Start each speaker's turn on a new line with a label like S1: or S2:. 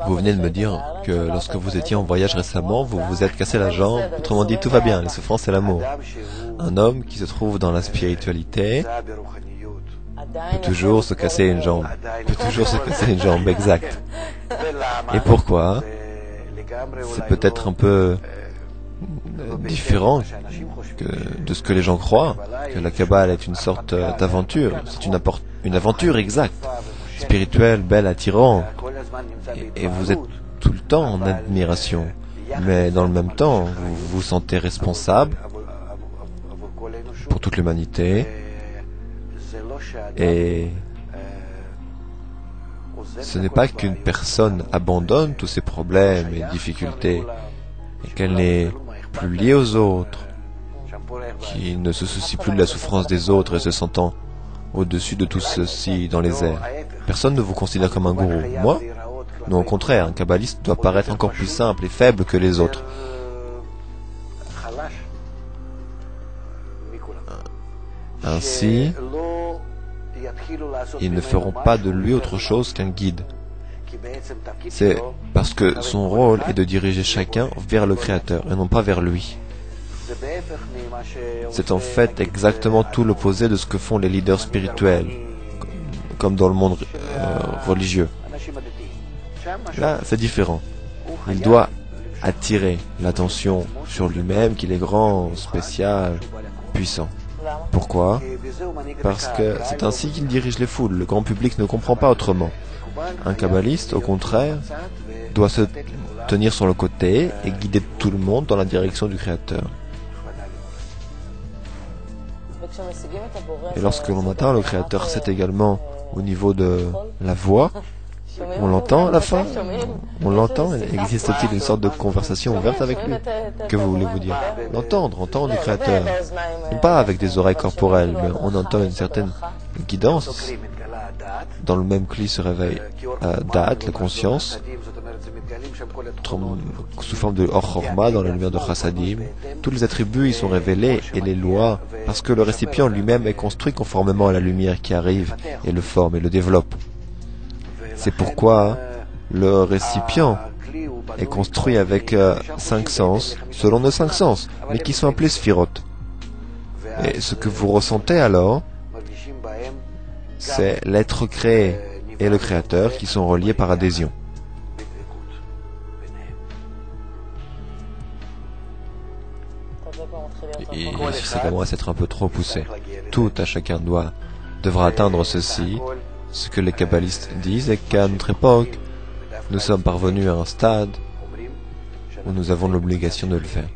S1: Vous venez de me dire que lorsque vous étiez en voyage récemment, vous vous êtes cassé la jambe. Autrement dit, tout va bien, les souffrances et l'amour. Un homme qui se trouve dans la spiritualité peut toujours se casser une jambe. Peut toujours se casser une jambe, exact. Et pourquoi? C'est peut-être un peu différent de ce que les gens croient, que la Kabbale est une sorte d'aventure. C'est une aventure exacte, spirituelle, belle, attirante. Et vous êtes tout le temps en admiration. Mais dans le même temps, vous vous sentez responsable pour toute l'humanité. Et ce n'est pas qu'une personne abandonne tous ses problèmes et difficultés, et qu'elle n'est plus liée aux autres, qui ne se soucie plus de la souffrance des autres et se sentant au-dessus de tout ceci dans les airs. Personne ne vous considère comme un gourou. Moi? Non, au contraire, un kabbaliste doit paraître encore plus simple et faible que les autres. Ainsi, ils ne feront pas de lui autre chose qu'un guide. C'est parce que son rôle est de diriger chacun vers le Créateur et non pas vers lui. C'est en fait exactement tout l'opposé de ce que font les leaders spirituels, comme dans le monde religieux. Là, c'est différent. Il doit attirer l'attention sur lui-même, qu'il est grand, spécial, puissant. Pourquoi? Parce que c'est ainsi qu'il dirige les foules. Le grand public ne comprend pas autrement. Un kabbaliste, au contraire, doit se tenir sur le côté et guider tout le monde dans la direction du Créateur. Et lorsque l'on atteint le Créateur, c'est également au niveau de la voix. On l'entend à la fin? On l'entend? Existe-t-il une sorte de conversation ouverte avec lui? Que voulez-vous dire? Entendre le Créateur. Non pas avec des oreilles corporelles, mais on entend une certaine guidance. Dans le même cli se réveille Da'at, la conscience, sous forme de Or Chorma, dans la lumière de Chassadim. Tous les attributs y sont révélés et les lois, parce que le récipient lui-même est construit conformément à la lumière qui arrive et le forme et le développe. C'est pourquoi le récipient est construit avec 5 sens, selon nos 5 sens, mais qui sont appelés sphirotes. Et ce que vous ressentez alors, c'est l'être créé et le créateur qui sont reliés par adhésion. Et ici, ça commence à être un peu trop poussé. Tout à chacun devra atteindre ceci. Ce que les kabbalistes disent est qu'à notre époque, nous sommes parvenus à un stade où nous avons l'obligation de le faire.